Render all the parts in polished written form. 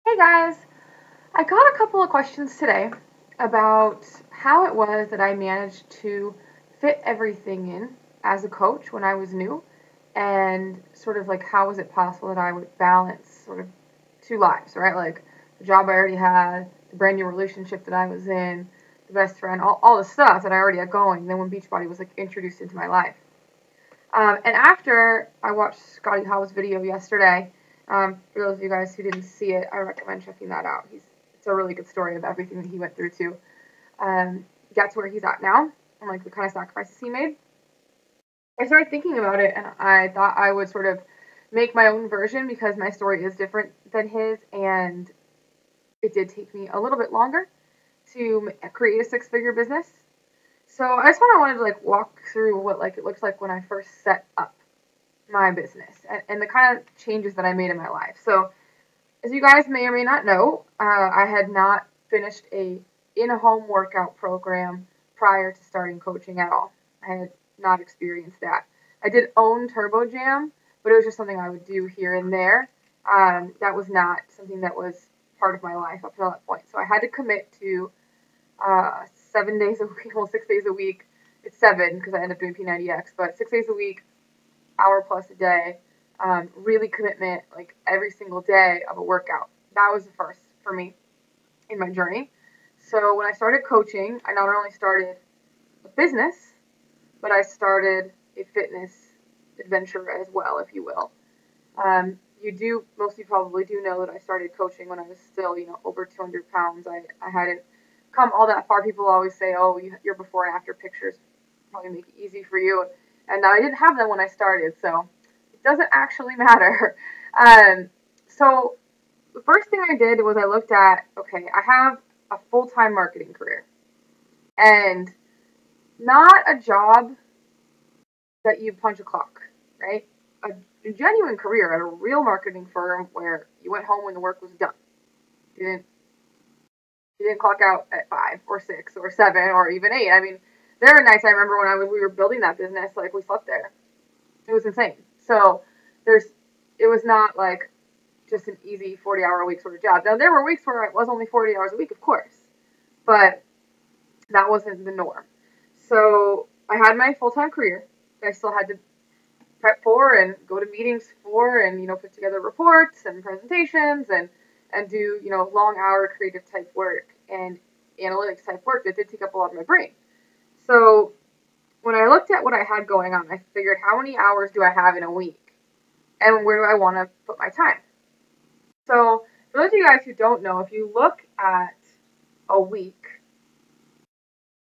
Hey guys, I got a couple of questions today about how it was that I managed to fit everything in as a coach when I was new, and sort of like how was it possible that I would balance sort of two lives, right? Like the job I already had, the brand new relationship that I was in, the best friend, all the stuff that I already had going. Then when Beachbody was like introduced into my life. And after I watched Scotty Howe's video yesterday, for those of you guys who didn't see it, I recommend checking that out. It's a really good story of everything that he went through to get to where he's at now and like the kind of sacrifices he made. I started thinking about it, and I thought I would sort of make my own version because my story is different than his, and it did take me a little bit longer to create a six-figure business. So I just kind of wanted to like walk through what like it looks like when I first set up my business and the kind of changes that I made in my life. So as you guys may or may not know, I had not finished a in-home workout program prior to starting coaching at all. I had not experienced that. I did own Turbo Jam, but it was just something I would do here and there. That was not something that was part of my life up until that point. So I had to commit to 7 days a week, well, 6 days a week. It's seven because I ended up doing P90X, but 6 days a week, hour plus a day, really commitment, like every single day of a workout. That was the first for me in my journey. So when I started coaching, I not only started a business, but I started a fitness adventure as well, if you will. Most of you probably do know that I started coaching when I was still, over 200 pounds. I hadn't come all that far. People always say, oh, your before and after pictures probably make it easy for you. And I didn't have them when I started, so it doesn't actually matter. So the first thing I did was I looked at, okay, I have a full-time marketing career and not a job that you punch a clock, right? A genuine career at a real marketing firm where you went home when the work was done. You didn't clock out at 5 or 6 or 7 or even 8. I mean, there are nights I remember when we were building that business, like we slept there. It was insane. So it was not like just an easy 40-hour a week sort of job. Now there were weeks where it was only 40 hours a week, of course, but that wasn't the norm. So I had my full-time career. I still had to prep for and go to meetings for and put together reports and presentations and do long hour creative type work and analytics type work that did take up a lot of my brain. So when I looked at what I had going on, I figured how many hours do I have in a week and where do I want to put my time? So for those of you guys who don't know, if you look at a week,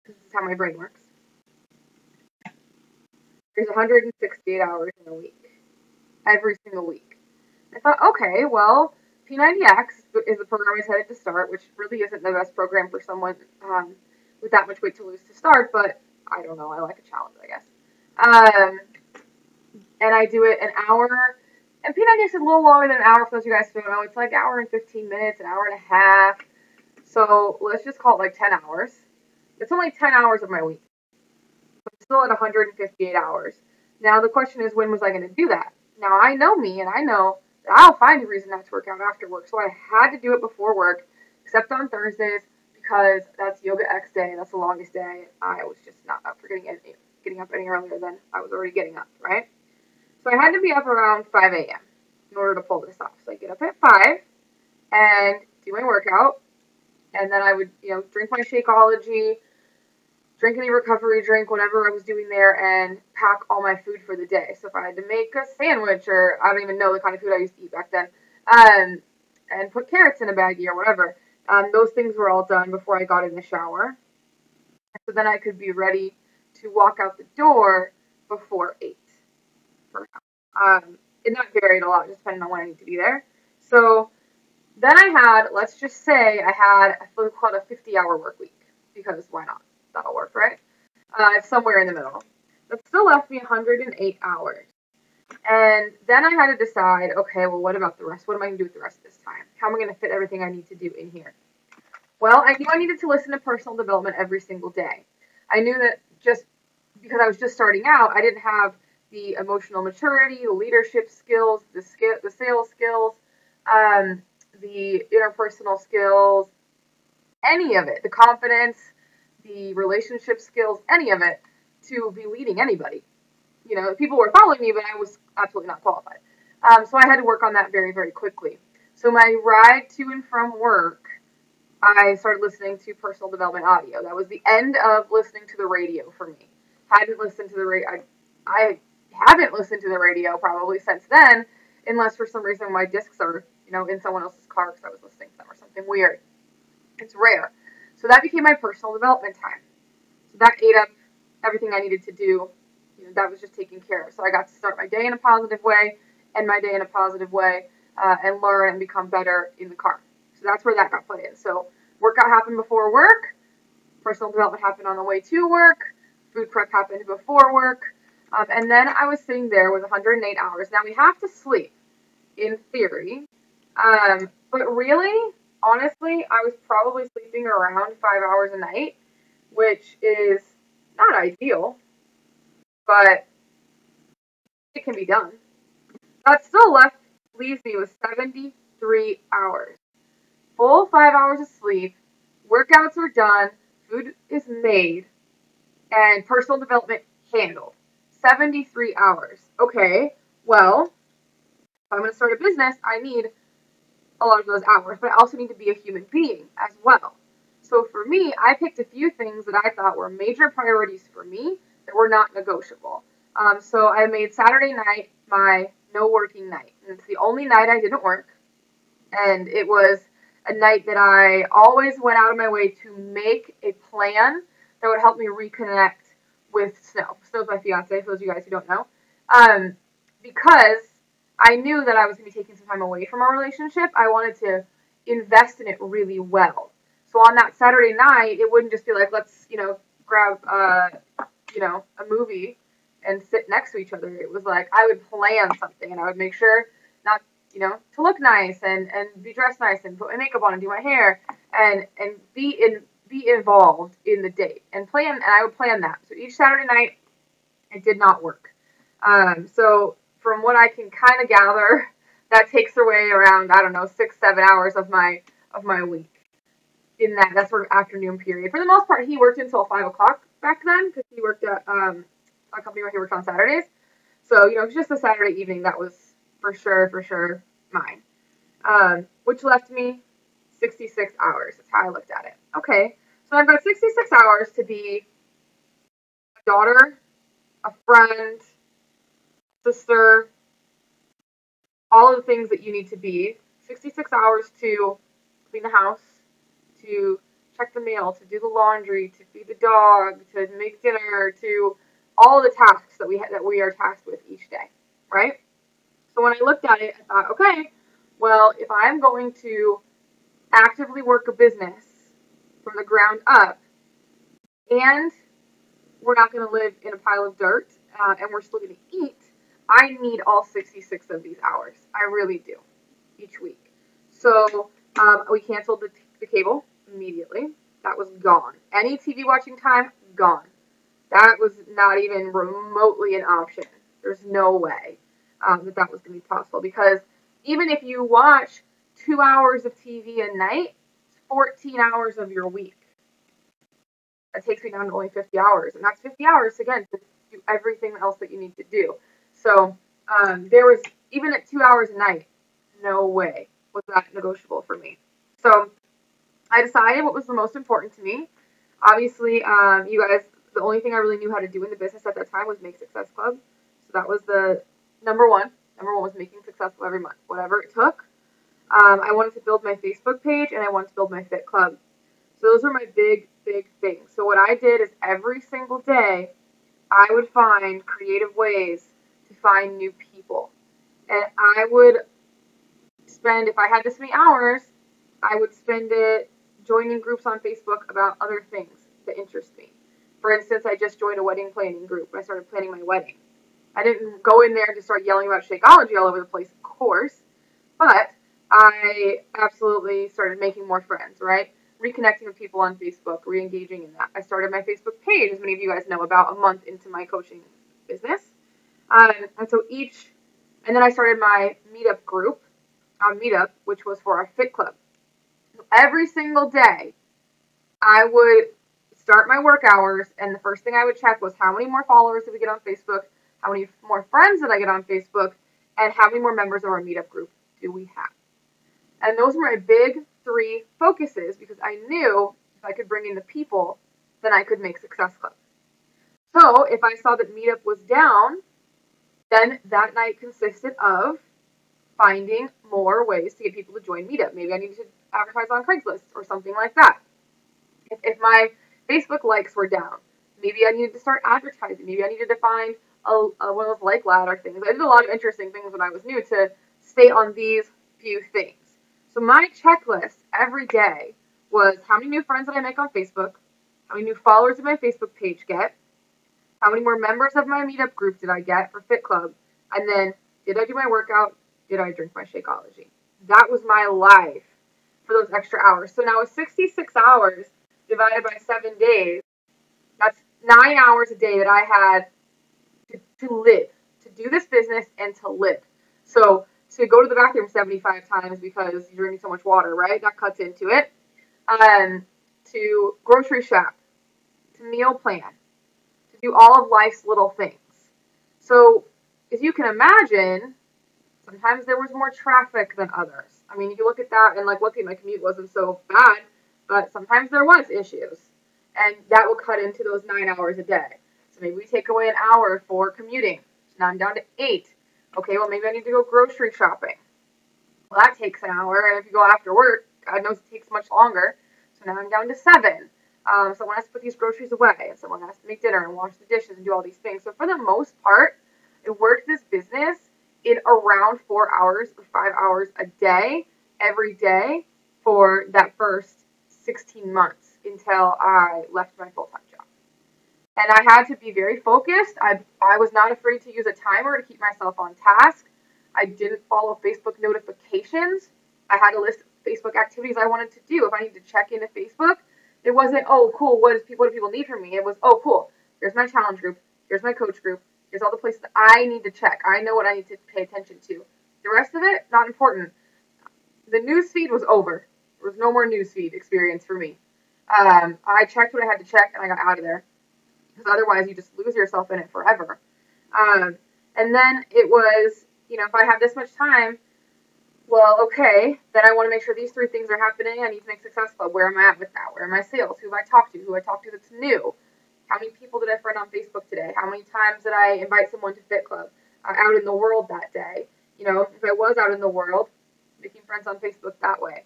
this is how my brain works. There's 168 hours in a week, every single week. I thought, okay, well, P90X is the program I decided to start, which really isn't the best program for someone with that much weight to lose to start, but I don't know, I like a challenge, I guess. And I do it an hour, and P90X is a little longer than an hour for those of you guys who don't know. It's like an hour and 15 minutes, an hour and a half. So let's just call it like 10 hours. It's only 10 hours of my week. But I'm still at 158 hours. Now the question is, when was I going to do that? Now I know me, and I know that I'll find a reason not to work out after work. So I had to do it before work, except on Thursdays, because that's Yoga X day. That's the longest day. I was just not up for getting up any earlier than I was already getting up, right? So I had to be up around 5 a.m. in order to pull this off. So I get up at 5 and do my workout, and then I would, drink my Shakeology, drink any recovery drink, whatever I was doing there, and pack all my food for the day. So if I had to make a sandwich, or I don't even know the kind of food I used to eat back then, and put carrots in a baggie or whatever, those things were all done before I got in the shower. So then I could be ready to walk out the door before 8. And that varied a lot, just depending on when I need to be there. So then let's just say I had what's called a 50-hour work week, because why not? That'll work, right? Somewhere in the middle. That still left me 108 hours. And then I had to decide, okay, well, what about the rest? What am I going to do with the rest of this time? How am I going to fit everything I need to do in here? Well, I knew I needed to listen to personal development every single day. I knew that just because I was just starting out, I didn't have the emotional maturity, the leadership skills, the sales skills, the the interpersonal skills, any of it, the confidence, the relationship skills, any of it, to be leading anybody. People were following me, but I was absolutely not qualified. So I had to work on that very, very quickly. So my ride to and from work, I started listening to personal development audio. That was the end of listening to the radio for me. Hadn't listened to the radio. I haven't listened to the radio probably since then, unless for some reason my discs are, in someone else's car because I was listening to them or something weird. It's rare. So that became my personal development time. So that ate up everything I needed to do. That was just taken care of. So I got to start my day in a positive way, end my day in a positive way, and learn and become better in the car. So that's where that got put in. So workout happened before work, personal development happened on the way to work, food prep happened before work, and then I was sitting there with 108 hours. Now we have to sleep, in theory, but really, honestly, I was probably sleeping around 5 hours a night, which is not ideal, but it can be done. That still leaves me with 73 hours. Full 5 hours of sleep, workouts are done, food is made, and personal development handled. 73 hours. Okay, well, if I'm going to start a business, I need a lot of those hours, but I also need to be a human being as well. So for me, I picked a few things that I thought were major priorities for me that were not negotiable. So I made Saturday night my no working night. And it's the only night I didn't work. And it was a night that I always went out of my way to make a plan that would help me reconnect with Snow. Snow's my fiance, for those of you guys who don't know. Because I knew that I was going to be taking some time away from our relationship. I wanted to invest in it really well. So on that Saturday night, it wouldn't just be like, let's, grab, a movie and sit next to each other. It was like I would plan something and I would make sure not, to look nice and be dressed nice and put my makeup on and do my hair and be involved in the date and I would plan that. So each Saturday night, it did not work. So from what I can kind of gather, that takes away around, 6-7 hours of my week in that sort of afternoon period. For the most part, he worked until 5 o'clock back then because he worked at a company where he worked on Saturdays. So, just a Saturday evening, that was for sure mine. Which left me 66 hours. That's how I looked at it. Okay, so I've got 66 hours to be a daughter, a friend, sister, all of the things that you need to be. 66 hours to clean the house, to check the mail, to do the laundry, to feed the dog, to make dinner, to all the tasks that we are tasked with each day, right? So when I looked at it, I thought, okay, well, if I'm going to actively work a business from the ground up, and we're not going to live in a pile of dirt, and we're still going to eat, I need all 66 of these hours. I really do, each week. So we canceled the cable immediately. That was gone. Any TV watching time, gone. That was not even remotely an option. There's no way that was going to be possible, because even if you watch 2 hours of TV a night, it's 14 hours of your week. That takes me down to only 50 hours, and that's 50 hours, again, to do everything else that you need to do. So there was, even at 2 hours a night, no way was that negotiable for me. So I decided what was the most important to me. Obviously, you guys, the only thing I really knew how to do in the business at that time was make Success Club. So that was the number one. Number one was making Success Club every month, whatever it took. I wanted to build my Facebook page, and I wanted to build my Fit Club. So those were my big things. So what I did is every single day, I would find creative ways to find new people. And I would spend, if I had this many hours, I would spend it joining groups on Facebook about other things that interest me. For instance, I just joined a wedding planning group. I started planning my wedding. I didn't go in there and just start yelling about Shakeology all over the place, of course, but I absolutely started making more friends, right? Reconnecting with people on Facebook, re-engaging in that. I started my Facebook page, as many of you guys know, about a month into my coaching business. And then I started my meetup group. meetup, which was for our fit club. Every single day, I would start my work hours, and the first thing I would check was how many more followers did we get on Facebook, how many more friends did I get on Facebook, and how many more members of our meetup group do we have. And those were my big 3 focuses, because I knew if I could bring in the people, then I could make Success Club. So if I saw that meetup was down, then that night consisted of finding more ways to get people to join meetup. Maybe I needed to advertise on Craigslist or something like that. If my Facebook likes were down, maybe I needed to start advertising. Maybe I needed to find one of those like ladder things. I did a lot of interesting things when I was new to stay on these few things. So my checklist every day was how many new friends did I make on Facebook, how many new followers did my Facebook page get, how many more members of my meetup group did I get for Fit Club, and then did I do my workout, did I drink my Shakeology. That was my life for those extra hours. So now with 66 hours divided by 7 days, that's 9 hours a day that I had to live, to do this business and to live. So to go to the bathroom 75 times because you're drinking so much water, right? That cuts into it. To grocery shop, to meal plan, to do all of life's little things. So as you can imagine, sometimes there was more traffic than others. I mean, you look at that and like, luckily my commute wasn't so bad, but sometimes there was issues. And that will cut into those 9 hours a day. So maybe we take away an hour for commuting. So now I'm down to 8. Okay, well maybe I need to go grocery shopping. Well, that takes an hour, and if you go after work, God knows it takes much longer. So now I'm down to 7. Someone has to put these groceries away, and someone has to make dinner and wash the dishes and do all these things. So for the most part, I worked this business in around 4 hours or 5 hours a day, every day, for that first 16 months until I left my full-time job. And I had to be very focused. I was not afraid to use a timer to keep myself on task. I didn't follow Facebook notifications. I had a list of Facebook activities I wanted to do. If I needed to check into Facebook, it wasn't, oh, cool, what do people need from me? It was, oh, cool, here's my challenge group, here's my coach group, here's all the places that I need to check. I know what I need to pay attention to. The rest of it, not important. The news feed was over. There was no more news feed experience for me. I checked what I had to check, and I got out of there. Because otherwise, you just lose yourself in it forever. And then it was, if I have this much time, well, okay, then I want to make sure these 3 things are happening. I need to make Success Club. Where am I at with that? Where are my sales? Who have I talked to? Who have I talked to that's new? How many people did I friend on Facebook today? How many times did I invite someone to Fit Club out in the world that day? If I was out in the world, making friends on Facebook that way.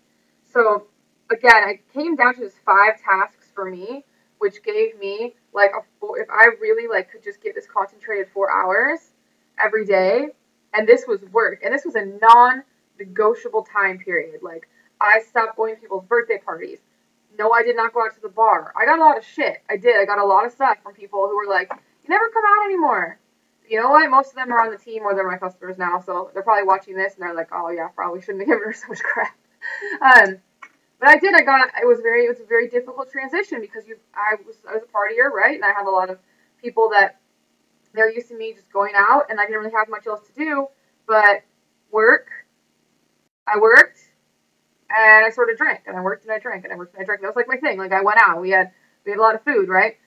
So, again, I came down to just 5 tasks for me, which gave me if I really could just get this concentrated 4 hours every day, and this was work, and this was a non-negotiable time period. I stopped going to people's birthday parties. No, I did not go out to the bar. I got a lot of shit. I did. I got a lot of stuff from people who were like, you never come out anymore. You know what? Most of them are on the team or they're my customers now, so they're probably watching this and they're like, oh yeah, probably shouldn't have given her so much crap. But I did. It was a very difficult transition because I was a partier, right? And I have a lot of people that they're used to me just going out, and I didn't really have much else to do but work. I worked, and I sort of drank, and I worked and I drank, and I worked and I drank. That was like my thing. I went out. We had a lot of food, right?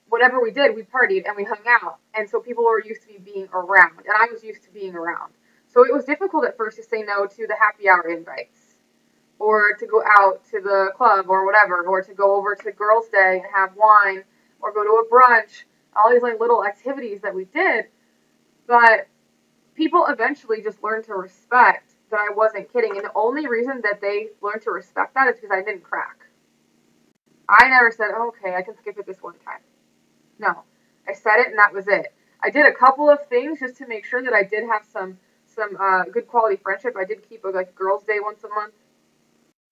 Whatever we did, we partied and we hung out, and so people were used to me being around, and I was used to being around. So it was difficult at first to say no to the happy hour invites, or to go out to the club or whatever, or to go over to girls' day and have wine, or go to a brunch, all these little activities that we did. But people eventually just learned to respect that I wasn't kidding. And the only reason that they learned to respect that is because I didn't crack. I never said, oh, okay, I can skip it this one time. No, I said it and that was it. I did a couple of things just to make sure that I did have some good quality friendship. I did keep a girls' day once a month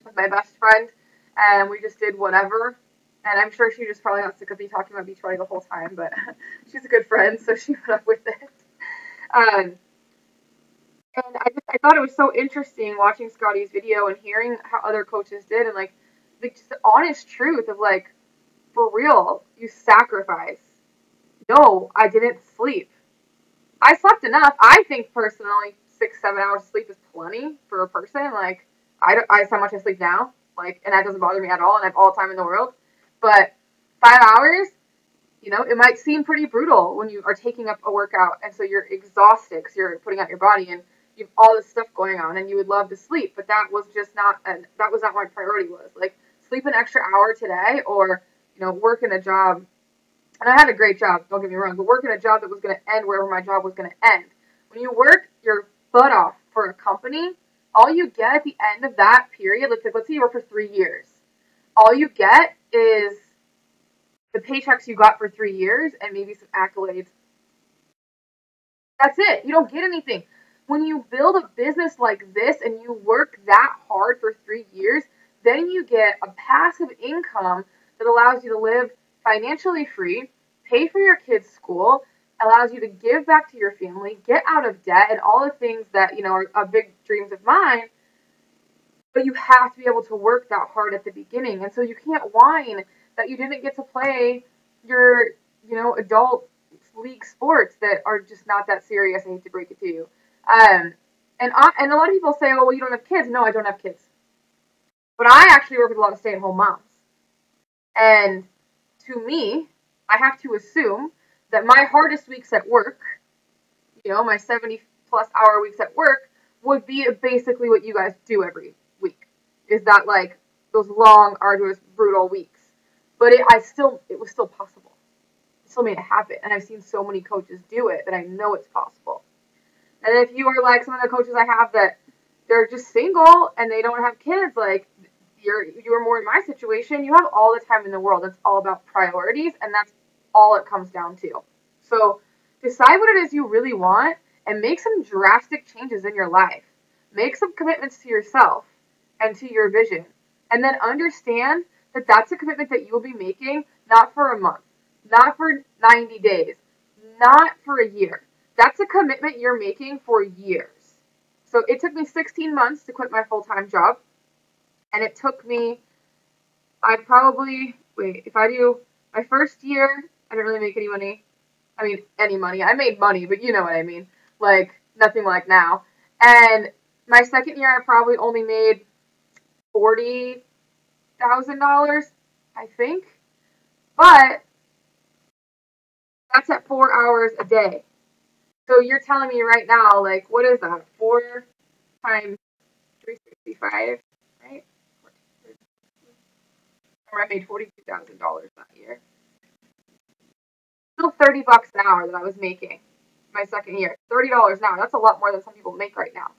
with my best friend, and we just did whatever. And I'm sure she just probably got sick of me talking about Beachbody the whole time, but she's a good friend, so she put up with it. And I thought it was so interesting watching Scotty's video and hearing how other coaches did, and just the honest truth of for real, you sacrifice. No, I didn't sleep. I slept enough. I think personally 6, 7 hours of sleep is plenty for a person. Like, that's how much I sleep now. Like, and that doesn't bother me at all, and I have all the time in the world. But 5 hours, it might seem pretty brutal when you are taking up a workout, and so you're exhausted because you're putting out your body, and you have all this stuff going on, and you would love to sleep, but that was not my priority. Was like, sleep an extra hour today, or work in a job. And I had a great job, don't get me wrong, but work in a job that was going to end wherever my job was going to end. When you work your butt off for a company, all you get at the end of that period, let's say you work for 3 years, all you get is the paychecks you got for 3 years and maybe some accolades. That's it. You don't get anything. When you build a business like this and you work that hard for 3 years, then you get a passive income that allows you to live financially free, pay for your kids' school, allows you to give back to your family, get out of debt, and all the things that, are big dreams of mine. But you have to be able to work that hard at the beginning. And so you can't whine that you didn't get to play your, adult league sports that are just not that serious. I hate to break it to you. And a lot of people say, oh, well, you don't have kids. No, I don't have kids. But I actually work with a lot of stay-at-home moms. And to me, I have to assume that my hardest weeks at work, my 70-plus hour weeks at work, would be basically what you guys do every week. Is that like those long, arduous, brutal weeks. But it was still possible. I still made it happen. And I've seen so many coaches do it that I know it's possible. And if you are like some of the coaches I have that they're just single and they don't have kids, like you're more in my situation, you have all the time in the world. It's all about priorities, and that's all it comes down to. So decide what it is you really want and make some drastic changes in your life. Make some commitments to yourself and to your vision. And then understand that that's a commitment that you will be making not for a month, not for 90 days, not for a year. That's a commitment you're making for years. So it took me 16 months to quit my full-time job. And it took me, if I do my first year, I didn't really make any money. I mean, any money. I made money, but you know what I mean. Like, nothing like now. And my second year, I probably only made $40,000, I think. But that's at 4 hours a day. So you're telling me right now, like, what is that? 4 times 365, right? I made $42,000 that year. Still $30 an hour that I was making my second year. $30 an hour. That's a lot more than some people make right now.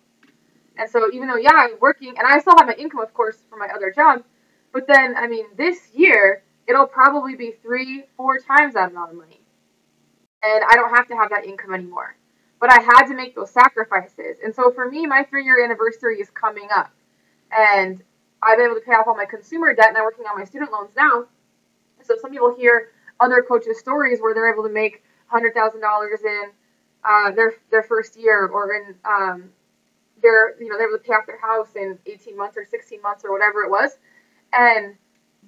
And so even though, I'm working, and I still have my income, of course, from my other job, but then, this year, it'll probably be 3-4 times that amount of money. And I don't have to have that income anymore. But I had to make those sacrifices. And so for me, my 3-year anniversary is coming up. And I've been able to pay off all my consumer debt, and I'm working on my student loans now. So some people hear other coaches' stories where they're able to make $100,000 in their first year, or in they're able to pay off their house in 18 months or 16 months or whatever it was. And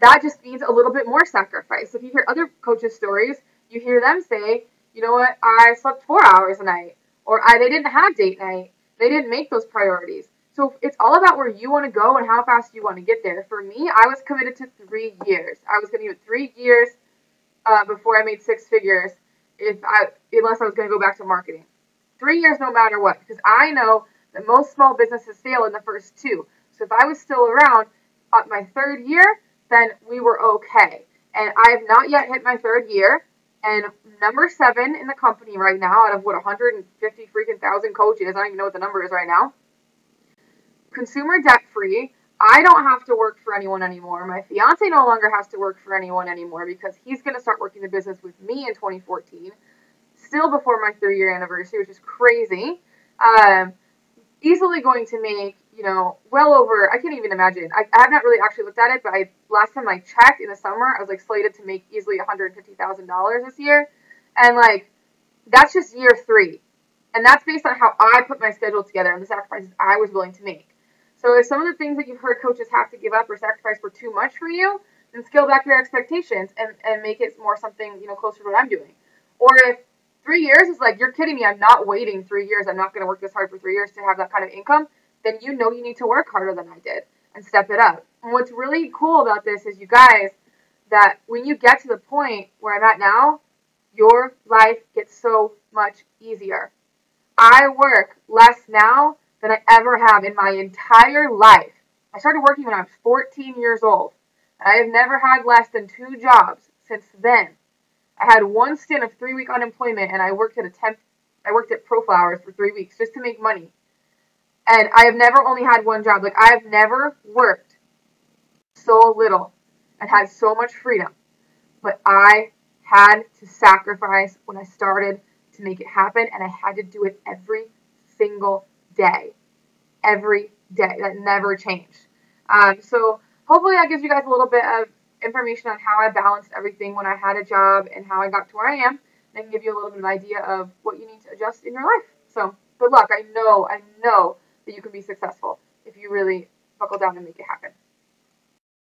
that just means a little bit more sacrifice. So if you hear other coaches' stories, you hear them say, you know what, I slept 4 hours a night, or they didn't have date night. They didn't make those priorities. So it's all about where you want to go and how fast you want to get there. For me, I was committed to 3 years. I was going to do it 3 years before I made 6 figures, unless I was going to go back to marketing. 3 years no matter what, because I know that most small businesses fail in the first 2. So if I was still around at my 3rd year, then we were okay. And I have not yet hit my 3rd year. And number 7 in the company right now, out of 150 freaking thousand coaches, I don't even know what the number is right now. Consumer debt free. I don't have to work for anyone anymore. My fiance no longer has to work for anyone anymore because he's going to start working the business with me in 2014, still before my 3-year anniversary, which is crazy. Easily going to make, well over, I can't even imagine. I have not really actually looked at it, but last time I checked in the summer, I was like slated to make easily $150,000 this year. And like, that's just year 3. And that's based on how I put my schedule together and the sacrifices I was willing to make. So if some of the things that you've heard coaches have to give up or sacrifice were too much for you, then scale back your expectations and make it more something, closer to what I'm doing. Or if 3 years is like, you're kidding me. I'm not waiting 3 years. I'm not going to work this hard for 3 years to have that kind of income. Then you know you need to work harder than I did and step it up. And what's really cool about this is, you guys, that when you get to the point where I'm at now, your life gets so much easier. I work less now than I ever have in my entire life. I started working when I was 14 years old, and I have never had less than 2 jobs since then. I had one stint of 3-week unemployment, and I worked at Pro Flowers for 3 weeks just to make money. And I have never only had one job. Like, I have never worked so little and had so much freedom. But I had to sacrifice when I started to make it happen, and I had to do it every single day. Every day. That never changed. So hopefully that gives you guys a little bit of information on how I balanced everything when I had a job and how I got to where I am, and give you a little bit of an idea of what you need to adjust in your life. So good luck. I know that you can be successful if you really buckle down and make it happen.